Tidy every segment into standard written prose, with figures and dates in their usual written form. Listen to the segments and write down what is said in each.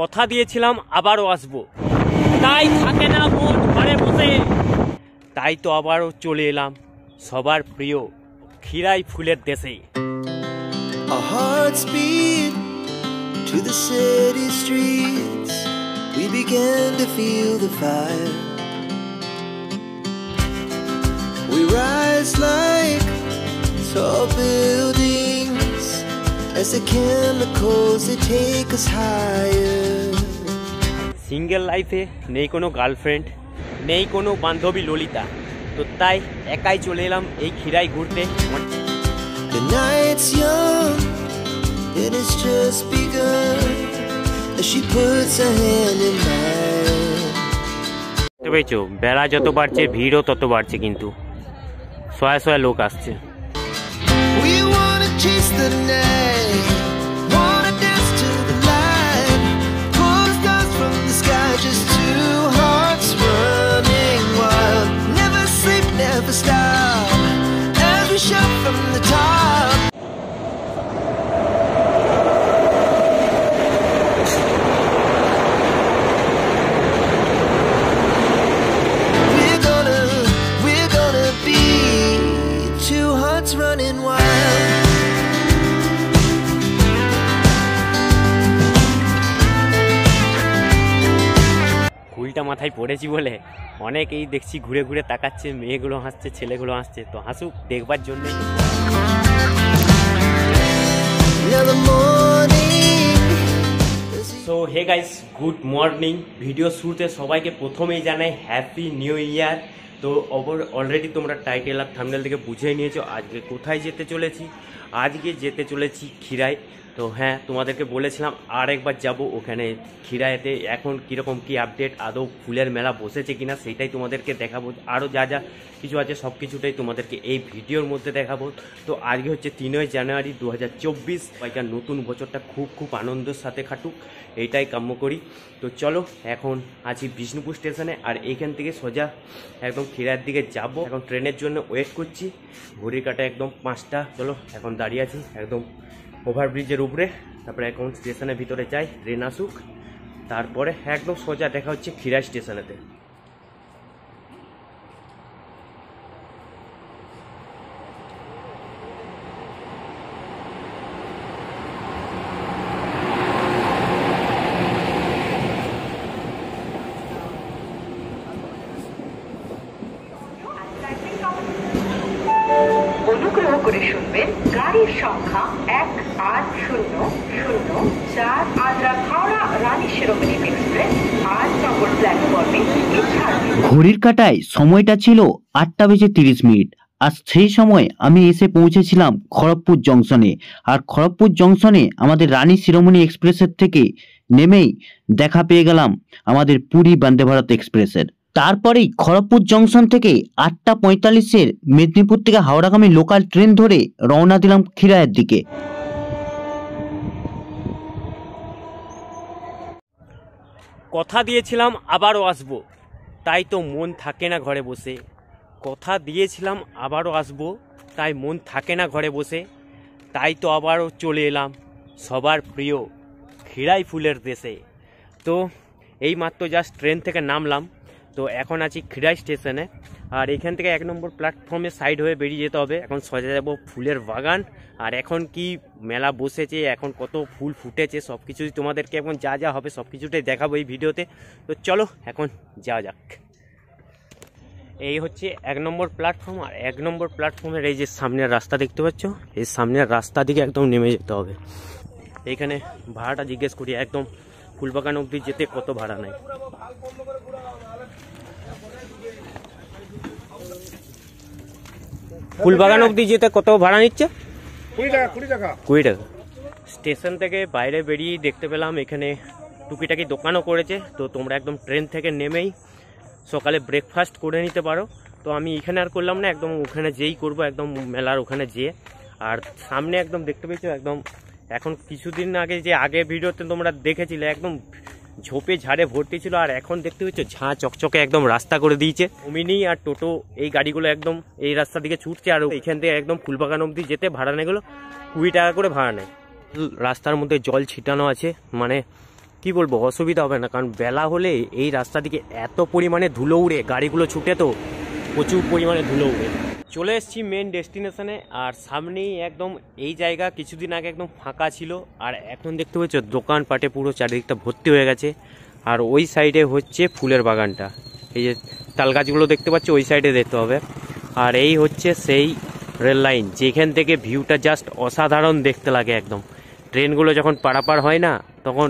কথা দিয়েছিলাম আবারও আসবো, তাই থাকে না মন ঘরে বসে, তাই তো আবারও চলে এলাম সবার প্রিয় খিরাই ফুলের দেশে। Our hearts beat to the city streets. We began to feel the fire. We rise like tall buildings as the chemicals they take us higher. Single লাইফে নেই কোনো গার্লফ্রেন্ড, নেই কোনো বান্ধবী ললিতা, তো তাই একাই চলে এলাম এই খিরাই ঘুরতে। The night's young and it's just begun as she puts her hand in mine. দেখতে পেয়েছো, বেলা যত বাড়ছে ভিড়ও তত বাড়ছে, কিন্তু শয়ে শয়ে লোক আসছে। We wanna chase the night, wanna dance to the light, pull stars from the sky, just two hearts running wild. Never sleep, never stop, as we shout from the top. We're gonna be two hearts running wild. ফুলটা মাথায় পড়েছি বলে অনেকেই দেখছি ঘুরে ঘুরে তাকাচ্ছে, মেয়েগুলো হাসছে, ছেলেগুলো হাসছে, তো হাসুক, দেখবার জন্যই। So hey guys, good morning. Video শুরুতে সবাইকে প্রথমেই জানাই হ্যাপি নিউ ইয়ার। তো অলরেডি তোমরা টাইটেল আর থাম্বনেল থেকে বুঝেই নিয়েছো আজকে কোথায় যেতে চলেছি। আজকে যেতে চলেছি খিরাই। তো হ্যাঁ, তোমাদেরকে বলেছিলাম আর একবার যাবো ওখানে খিরাইতে। এখন কীরকম কী আপডেট, আদৌ ফুলের মেলা বসেছে কিনা সেটাই তোমাদেরকে দেখাবো। আরও যা যা কিছু আছে সব কিছুটাই তোমাদেরকে এই ভিডিওর মধ্যে দেখাবো। তো আজকে হচ্ছে 3 জানুয়ারি 2024। বাইকার নতুন বছরটা খুব খুব আনন্দের সাথে কাটুক, এইটাই কাম্য করি। তো চলো, এখন আছি বিষ্ণুপুর স্টেশনে, আর এইখান থেকে সোজা একদম খিরাইয়ের দিকে যাব। এখন ট্রেনের জন্য ওয়েট করছি, ঘড়ির কাটা একদম 5টা। চলো, এখন দাঁড়িয়ে আছি একদম ওভারব্রিজের উপরে। তারপরে এখন স্টেশনের ভিতরে যাই, ট্রেন আসুক, তারপরে একদম সোজা দেখা হচ্ছে খিরাই স্টেশনেতে। অনুগ্রহ করে শুনবেন, গাড়ির সংখ্যা 180004 আদ্রা হাওড়া রানী শিরোমণি এক্সপ্রেস 8 নম্বর প্ল্যাটফর্মে। ঘড়ির কাঁটায় সময়টা ছিল 8:30। আর সেই সময় আমি এসে পৌঁছেছিলাম খড়গপুর জংশনে। আর খড়গপুর জংশনে আমাদের রানী শিরোমণি এক্সপ্রেসের থেকে নেমেই দেখা পেয়ে গেলাম আমাদের পুরী বন্দে ভারত এক্সপ্রেসের। তারপরেই খড়গপুর জংশন থেকে 8:45 মেদিনীপুর থেকে হাওড়াগামী লোকাল ট্রেন ধরে রওনা দিলাম খিরাইয়ের দিকে। কথা দিয়েছিলাম আবারও আসবো, তাই তো মন থাকে না ঘরে বসে। কথা দিয়েছিলাম আবারও আসবো, তাই মন থাকে না ঘরে বসে, তাই তো আবারও চলে এলাম সবার প্রিয় খিরাই ফুলের দেশে। তো এই মাত্র জাস্ট ট্রেন থেকে নামলাম, তো এখন আছি খিরাই স্টেশনে। আর এখান থেকে 1 নম্বর প্ল্যাটফর্মে সাইড হয়ে বেরিয়ে যেতে হবে। এখন সোজা যাবো ফুলের বাগান। আর এখন কি মেলা বসেছে, এখন কত ফুল ফুটেছে, সব কিছুই তোমাদেরকে এখন যা যা হবে সব কিছুটাই দেখাবো এই ভিডিওতে। তো চলো, এখন যাওয়া যাক। এই হচ্ছে 1 নম্বর প্ল্যাটফর্ম। আর 1 নম্বর প্ল্যাটফর্মের এই যে সামনের রাস্তা দেখতে পাচ্ছ, এই সামনের রাস্তা দিকে একদম নেমে যেতে হবে। এইখানে ভাড়াটা জিজ্ঞেস করি, একদম ফুলবাগান অবধি যেতে কত ভাড়া নেয়। ফুলবাগান অবধি যেতে কত ভাড়া নিচ্ছে? 20 টাকা। 20 টাকা। স্টেশন থেকে বাইরে বেরিয়ে দেখতে পেলাম এখানে টুকিটাকি দোকানও করেছে। তো তোমরা একদম ট্রেন থেকে নেমেই সকালে ব্রেকফাস্ট করে নিতে পারো। তো আমি এখানে আর করলাম না, একদম ওখানে যেই করব, একদম মেলার ওখানে যেয়ে। আর সামনে একদম দেখতে পেয়েছো, একদম এখন কিছুদিন আগে যে ভিডিওতে তোমরা দেখেছিলে একদম ঝোপে ঝাড়ে ভর্তি ছিল, আর এখন দেখতে পাচ্ছ ঝাঁ চকচকে একদম রাস্তা করে দিয়েছে। মিনি আর টোটো এই গাড়িগুলো একদম এই রাস্তা দিকে ছুটছে। আর এখান থেকে একদম ফুলবাগান অবধি যেতে ভাড়া নেগুলো 20 টাকা করে ভাড়া নেয়। রাস্তার মধ্যে জল ছিটানো আছে, মানে কি বলবো, অসুবিধা হবে না, কারণ বেলা হলে এই রাস্তা দিকে এত পরিমাণে ধুলো উড়ে, গাড়িগুলো ছুটে তো প্রচুর পরিমাণে ধুলো উড়ে। চলে এসেছি মেন ডেস্টিনেশনে, আর সামনেই একদম এই জায়গা কিছুদিন আগে একদম ফাঁকা ছিল, আর এখন দেখতে পাচ্ছ দোকানপাটে পুরো চারিদিকটা ভর্তি হয়ে গেছে। আর ওই সাইডে হচ্ছে ফুলের বাগানটা, এই যে তাল গাছগুলো দেখতে পাচ্ছ ওই সাইডে দেখতে হবে। আর এই হচ্ছে সেই রেল লাইন, যেখান থেকে ভিউটা জাস্ট অসাধারণ দেখতে লাগে একদম। ট্রেনগুলো যখন পারাপার হয় না, তখন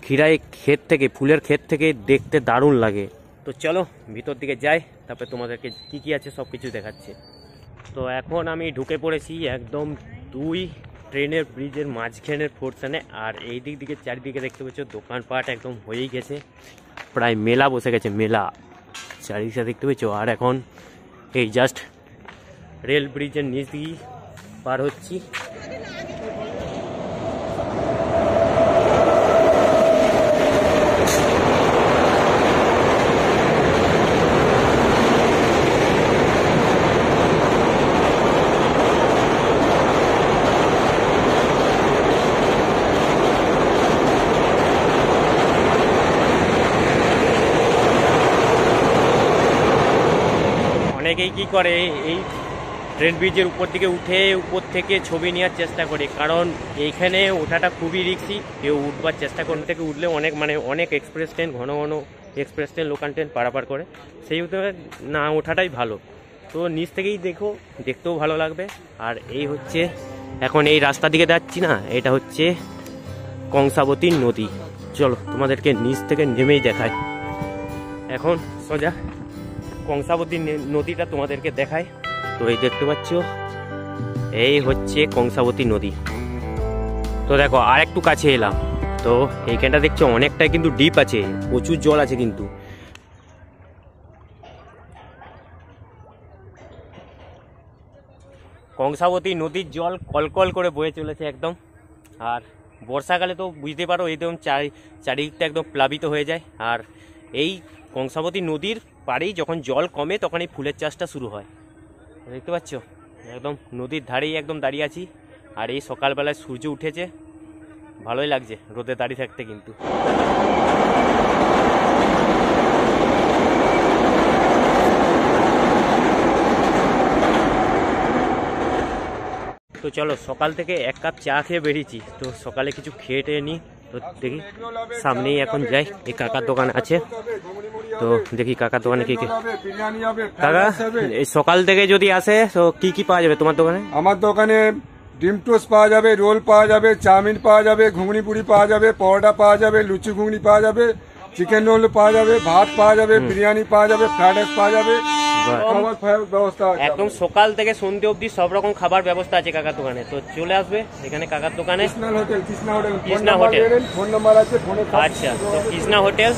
খিরাই ক্ষেত থেকে, ফুলের ক্ষেত থেকে দেখতে দারুণ লাগে। তো চলো ভিতর দিকে যাই, তারপরে তোমাদেরকে কী কী আছে সব কিছু দেখাচ্ছি। তো এখন আমি ঢুকে পড়েছি একদম 2 ট্রেনের ব্রিজের মাঝখানের পোর্শনে, আর এই দিক দিকে চারিদিকে দেখতে পাচ্ছ দোকানপাট একদম হয়েই গেছে, প্রায় মেলা বসে গেছে, মেলা চারিদিকে দেখতে পাচ্ছ। আর এখন এই জাস্ট রেল ব্রিজের নিচ দিয়েই পার হচ্ছি। অনেকেই কী করে, এই ট্রেন ব্রিজের উপর দিকে উঠে উপর থেকে ছবি নেওয়ার চেষ্টা করে, কারণ এইখানে ওঠাটা খুবই রিস্কি। কেউ উঠবার চেষ্টা করতে থেকে উঠলে অনেক এক্সপ্রেস ট্রেন, ঘন ঘন এক্সপ্রেস ট্রেন, লোকাল ট্রেন পারাপার করে, সেই উঠে না ওঠাটাই ভালো। তো নিচ থেকেই দেখো, দেখতেও ভালো লাগবে। আর এই হচ্ছে এখন এই রাস্তা দিকে যাচ্ছি না, এটা হচ্ছে কংসাবতী নদী। চলো তোমাদেরকে নিচ থেকে নেমেই দেখায়। এখন সোজা কংসাবতী নদীটা তোমাদেরকে দেখায়। তো এই দেখতে পাচ্ছ, এই হচ্ছে কংসাবতী নদী। তো দেখো আর একটু কাছে এলাম, তো এইখানটা দেখছো অনেকটাই কিন্তু ডিপ আছে, প্রচুর জল আছে কিন্তু। কংসাবতী নদীর জল কলকল করে বয়ে চলেছে একদম। আর বর্ষাকালে তো বুঝতে পারো একদম চারিদিকটা একদম প্লাবিত হয়ে যায়। আর এই কংসাবতী নদীর পাড়েই যখন জল কমে, তখন এই ফুলের চাষটা শুরু হয়। দেখতে পাচ্ছ একদম নদীর ধারেই একদম দাঁড়িয়ে আছি। আর এই সকালবেলায় সূর্য উঠেছে, ভালোই লাগছে রোদে দাঁড়িয়ে থাকতে কিন্তু। তো চলো, সকাল থেকে 1 কাপ চা খেয়ে বেরিয়েছি, তো সকালে কিছু খেয়ে টেয়ে নিই। তো দেখি সামনেই এখন যাই, এই কাকার দোকান আছে, তো দেখি কাকার দোকানে কি কি। কাকা এই সকাল থেকে যদি আসে তো কি কি পাওয়া যাবে তোমার দোকানে? আমার দোকানে ডিম টোস্ট পাওয়া যাবে, রোল পাওয়া যাবে, চাউমিন পাওয়া যাবে, ঘুগনি পুরি পাওয়া যাবে, পরোটা পাওয়া যাবে, লুচি ঘুগনি পাওয়া যাবে, চিকেন রোল পাওয়া যাবে, ভাত পাওয়া যাবে, বিরিয়ানি পাওয়া যাবে, ফ্রাইড রাইস পাওয়া যাবে, ব্যবস্থা আছে। একদম সকাল থেকে সন্ধ্যে অবধি সব রকম খাবার ব্যবস্থা আছে কাকার দোকানে। তো চলে আসবে এখানে কাকার দোকানে। কৃষ্ণা হোটেল ফোন নাম্বার আছে, ফোনে। আচ্ছা, তো কৃষ্ণা হোটেল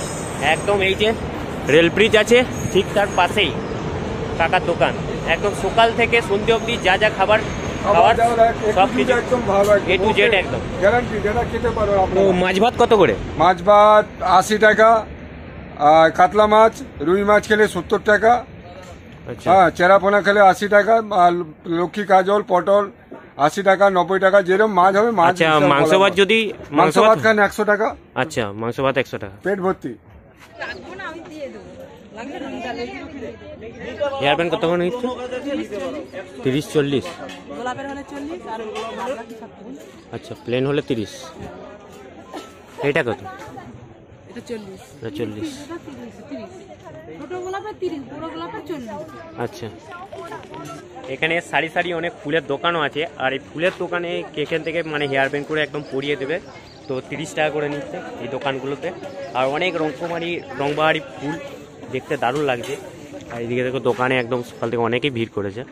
একদম এই যে রেল ব্রিজ আছে ঠিক তার পাশেই কাকার দোকান। একদম সকাল থেকে সন্ধ্যে অবধি যা যা খাবার সব কিছু একদম ভালো, A to Z একদম গ্যারান্টি, যেটা খেতে পারো তো আপনারা। মাছ ভাত কত করে? মাছ ভাত 80 টাকা, আর কাতলা মাছ, রুই মাছ খেলে 70 টাকা, আচ্ছা হ্যাঁ, চেরাপোনা খেলে 80 টাকা, আর লক্ষ্মী কাজল, পটল 80 টাকা, 90 টাকা, যেরকম মাছ হবে মাছ। আচ্ছা, মাংস ভাত যদি মাংস ভাত খান 100 টাকা। আচ্ছা, মাংস ভাত 100 টাকা, পেট ভর্তি। হেয়ার ব্যান্ড কত করে নিচ্ছে? 30-40। আচ্ছা, প্লেন হলে 30। এটা কত? এটা 40। আচ্ছা, এখানে সারি সারি অনেক ফুলের দোকানও আছে। আর এই ফুলের দোকানে এখান থেকে মানে হেয়ার ব্যান্ড করে একদম পরিয়ে দেবে। তো 30 টাকা করে নিচ্ছে এই দোকানগুলোতে। আর অনেক রংবাহারি ফুল, দেখতে দারুণ লাগছে। আর এইদিকে দেখো দোকানে একদম সকাল থেকে অনেকেই ভিড় করেছে।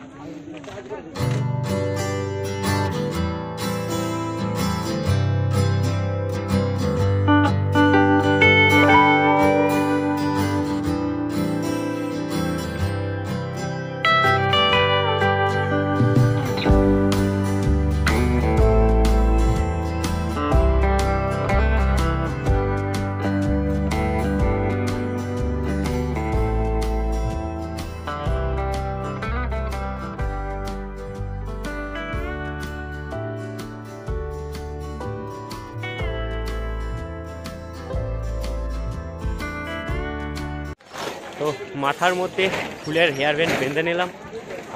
তো মাথার মধ্যে ফুলের হেয়ার ব্যান্ড বেঁধে নিলাম,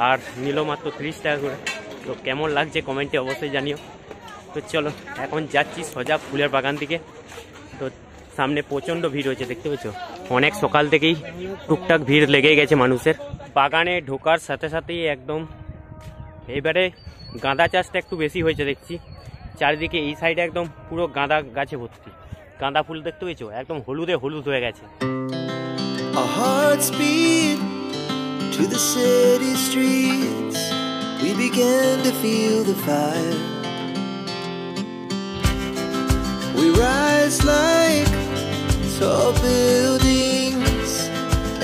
আর নিল মাত্র 30 টাকা করে। তো কেমন লাগছে কমেন্টে অবশ্যই জানিও। তো চলো এখন যাচ্ছি সোজা ফুলের বাগান দিকে। তো সামনে প্রচণ্ড ভিড় হয়েছে, দেখতে পেয়েছ, অনেক সকাল থেকেই টুকটাক ভিড় লেগেই গেছে মানুষের। বাগানে ঢোকার সাথে সাথেই একদম এবারে গাঁদা চাষটা একটু বেশি হয়েছে দেখছি। চারিদিকে এই সাইডে একদম পুরো গাঁদা গাছে ভর্তি, গাঁদা ফুল দেখতে পেয়েছো, একদম হলুদে হলুদ হয়ে গেছে। Our hearts beat to the city streets. We began to feel the fire. We rise like tall buildings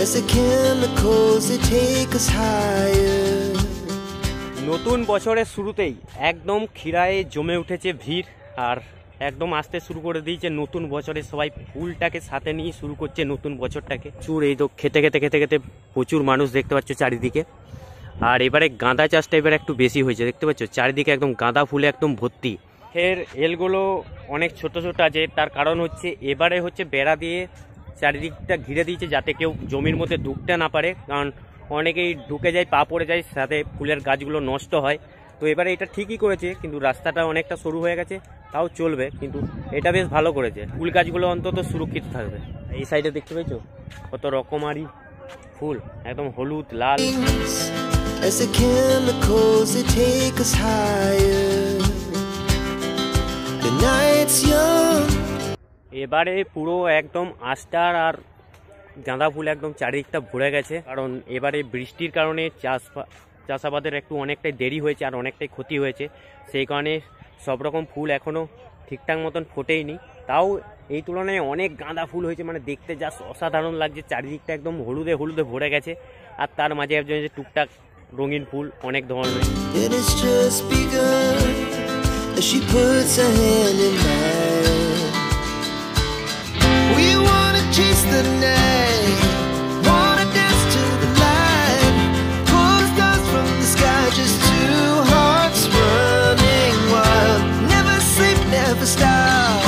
as the chemicals they take us higher. নতুন বছরের শুরুতেই একদম খিরায়ে জমে উঠেছে ভিড়, আর একদম আসতে শুরু করে দিয়েছে নতুন বছরে। সবাই ফুলটাকে সাথে নিয়ে শুরু করছে নতুন বছরটাকে। চুর এই তো খেতে খেতে খেতে খেতে প্রচুর মানুষ দেখতে পাচ্ছ চারিদিকে। আর এবারে গাঁদা চাষটা এবারে একটু বেশি হয়েছে, দেখতে পাচ্ছ চারিদিকে একদম গাঁদা ফুলে একদম ভর্তি। এর এলগুলো অনেক ছোট ছোট আছে, তার কারণ হচ্ছে এবারে হচ্ছে বেড়া দিয়ে চারিদিকটা ঘিরে দিয়েছে যাতে কেউ জমির মধ্যে ঢুকতে না পারে, কারণ অনেকেই ঢুকে যায়, পা পড়ে যায়, সাথে ফুলের গাছগুলো নষ্ট হয়। তো এবারে এটা ঠিকই করেছে, কিন্তু রাস্তাটা অনেকটা সরু হয়ে গেছে, তাও চলবে, কিন্তু এটা বেশ ভালো করেছে। ফুল গাছগুলো অন্তত সুরক্ষিত থাকবে। এই সাইডে দেখতে পেয়েছো কত রকমারি ফুল, একদম হলুদ, লাল। As the chemicals they take us higher. The night's young. এবারে পুরো একদম আস্টার আর গাঁদা ফুল একদম চারিদিকটা ভরে গেছে, কারণ এবারে বৃষ্টির কারণে চাষাবাদের একটু অনেকটাই দেরি হয়েছে আর অনেকটাই ক্ষতি হয়েছে। সেই কারণে সব রকম ফুল এখনও ঠিকঠাক মতন ফোটেইনি, তাও এই তুলনায় অনেক গাঁদা ফুল হয়েছে, মানে দেখতে যা অসাধারণ লাগছে। চারিদিকটা একদম হলুদে হলুদে ভরে গেছে, আর তার মাঝে একজন যে টুকটাক রঙিন ফুল অনেক ধরনের। It has just begun as she puts her hand in mine. We wanna chase the night, wanna dance to the light, pull stars from the sky, just two hearts running wild. Never sleep, never stop,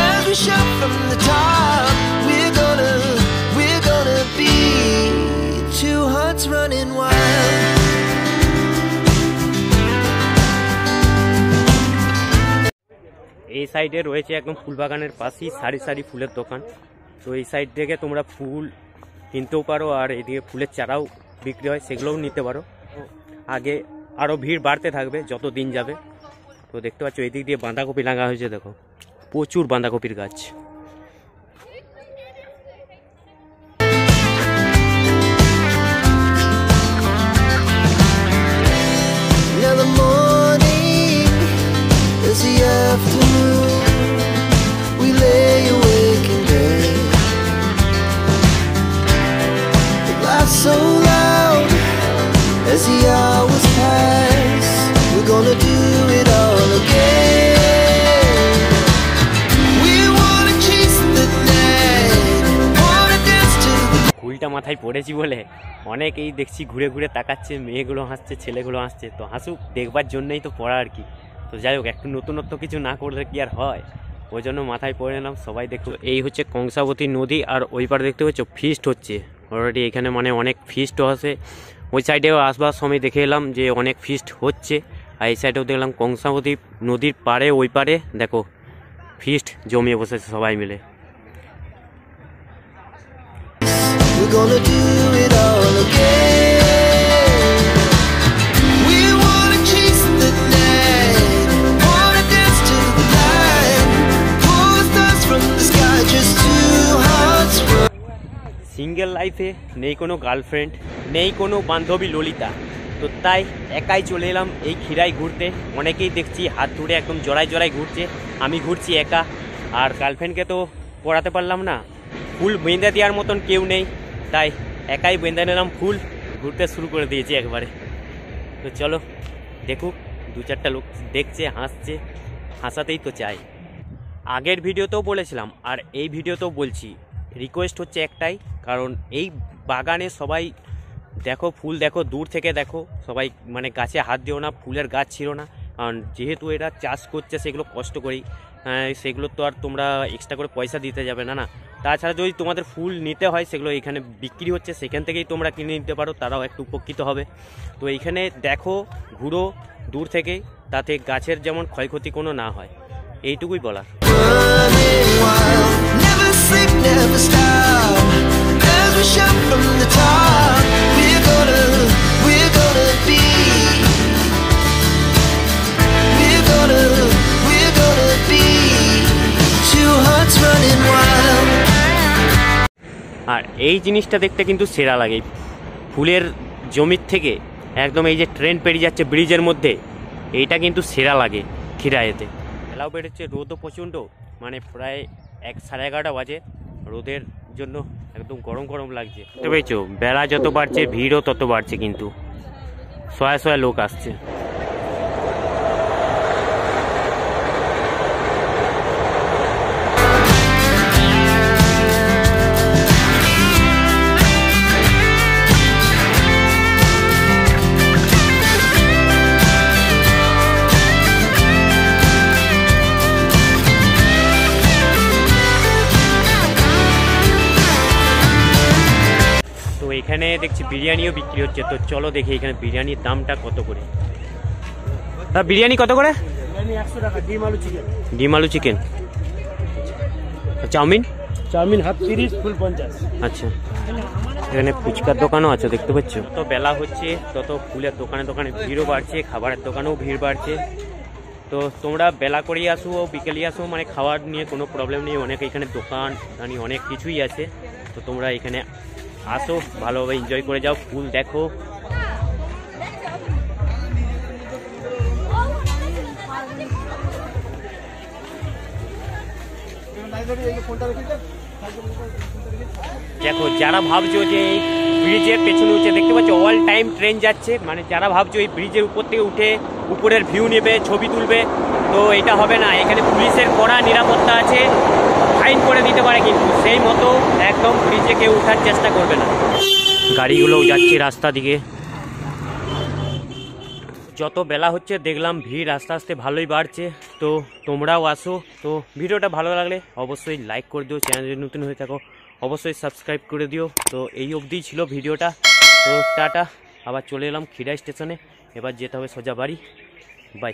as we shout from the top. We're gonna be two hearts running wild. এই সাইডে রয়েছে একদম ফুল বাগানের পাশেই সারি সারি ফুলের দোকান। তো এই সাইড থেকে তোমরা ফুল কিনতেও পারো, আর এদিকে ফুলের চারাও বিক্রি হয়, সেগুলোও নিতে পারো। আগে আরও ভিড় বাড়তে থাকবে যত দিন যাবে। তো দেখতে পাচ্ছ এই দিক দিয়ে বাঁধাকপি লাগা হয়েছে, দেখো প্রচুর বাঁধাকপির গাছ। Now the morning is the afternoon. We lay awake in bed. The laughs so loud as the hours pass. We're gonna do it all again. We wanna chase the night, wanna dance to the ফুলটা মাথায় পড়েছি বলে অনেকেই দেখছি ঘুরে ঘুরে তাকাচ্ছে, মেয়েগুলো হাসছে, ছেলেগুলো হাসছে। তো হাসুক, দেখবার জন্যই তো পড়া আর কি। তো যাই হোক, একটু নতুনত্ব কিছু না করলে কি আর হয়, ওই জন্য মাথায় পড়ে নিলাম। সবাই দেখো, এই হচ্ছে কংসাবতী নদী, আর ওই পার দেখতে পাচ্ছ ফিস্ট হচ্ছে অলরেডি এখানে, মানে অনেক ফিস্ট আছে। ওই সাইডেও আসবার সময় দেখে এলাম যে অনেক ফিস্ট হচ্ছে, আর এই সাইডেও দেখলাম কংসাবতী নদীর পাড়ে, ওই পারে দেখো ফিস্ট জমিয়ে বসেছে সবাই মিলে। We're gonna do it all again. We wanna chase the night, wanna dance to the light, pull stars from the sky, just two hearts run. Single লাইফে নেই কোনো গার্লফ্রেন্ড, নেই কোনো বান্ধবী ললিতা, তো তাই একাই চলে এলাম এই খিরাই ঘুরতে। অনেকেই দেখছি হাত ধরে একদম জড়াই জড়াই ঘুরছে, আমি ঘুরছি একা। আর গার্লফ্রেন্ডকে তো পড়াতে পারলাম না, ফুল বেঁধে দেওয়ার মতন কেউ নেই, তাই একাই বেঁধে নিলাম ফুল, ঘুরতে শুরু করে দিয়েছি একবারে। তো চলো দেখুক, দু চারটা লোক দেখছে, হাসছে, হাসাতেই তো চাই। আগের ভিডিওতেও বলেছিলাম আর এই ভিডিওতেও বলছি, রিকোয়েস্ট হচ্ছে একটাই, কারণ এই বাগানে সবাই দেখো ফুল দেখো, দূর থেকে দেখো, সবাই মানে গাছে হাত দিও না, ফুলের গাছ ছিল না, কারণ যেহেতু এরা চাষ করছে সেগুলো কষ্ট করেই। সেগুলো তো আর তোমরা এক্সট্রা করে পয়সা দিতে যাবে না। তাছাড়া যদি তোমাদের ফুল নিতে হয় সেগুলো এখানে বিক্রি হচ্ছে, সেখান থেকেই তোমরা কিনে নিতে পারো, তারাও একটু উপকৃত হবে। তো এইখানে দেখো, ঘুরো দূর থেকেই, তাতে গাছের যেমন ক্ষয়ক্ষতি কোনো না হয়, এইটুকুই বলার। Running wild, never sleep, never stop. As we shout from the top, we're gonna be. We're gonna be. Two hearts running wild. আর এই জিনিসটা দেখতে কিন্তু সেরা লাগে, ফুলের জমির থেকে একদম এই যে ট্রেন পেরিয়ে যাচ্ছে ব্রিজের মধ্যে, এইটা কিন্তু সেরা লাগে খিরায়েতে। বেলাও বেরোচ্ছে, রোদও প্রচণ্ড, মানে প্রায় 11:30 বাজে, রোদের জন্য একদম গরম গরম লাগছে। বুঝতে পেরেছো, বেলা যত বাড়ছে ভিড়ও তত বাড়ছে, কিন্তু শয়ে শয়ে লোক আসছে। এখানে দেখছি বিরিয়ানিও বিক্রি হচ্ছে, তো চলো দেখি এখানে বিরিয়ানির দামটা কত করে। বিরিয়ানি কত করে? 100 টাকা। ডিম আলু চিকেন। ডিম আলু চিকেন। চাউমিন? চাউমিন হাফ 30, ফুল 50। আচ্ছা, এখানে ফুচকার দোকানও আছে দেখতে পাচ্ছ। তো বেলা হচ্ছে তত ফুলের দোকানে দোকানে ভিড়ও বাড়ছে, খাবারের দোকানেও ভিড় বাড়ছে। তো তোমরা বেলা করেই আসো ও বিকেলে আসো, মানে খাওয়ার নিয়ে কোনো প্রবলেম নেই, অনেক এখানে দোকান মানে অনেক কিছুই আছে। তো তোমরা এখানে আসো, ভালোভাবে এনজয় করে যাও, ফুল দেখো। দেখো, যারা ভাবছো যে এই ব্রিজের পেছনে উঠে দেখতে পাচ্ছ অল টাইম ট্রেন যাচ্ছে, মানে যারা ভাবছো এই ব্রিজের উপর থেকে উঠে উপরের ভিউ নেবে, ছবি তুলবে, তো এটা হবে না। এখানে পুলিশের কড়া নিরাপত্তা আছে, ফাইন করে দিতে পারে, কিন্তু সেই মতো একদম ব্রিজে কেউ ওঠার চেষ্টা করবে না। গাড়িগুলোও যাচ্ছে রাস্তা দিকে। যত বেলা হচ্ছে দেখলাম ভিড় আস্তে আস্তে ভালোই বাড়ছে, তো তোমরাও আসো। তো ভিডিওটা ভালো লাগলে অবশ্যই লাইক করে দিও, চ্যানেলে নতুন হয়ে থাকো অবশ্যই সাবস্ক্রাইব করে দিও। তো এই অবধিই ছিল ভিডিওটা, তো টাটা। আবার চলে এলাম খিরাই স্টেশনে, এবার যেতে হবে সোজা বাড়ি। বাই।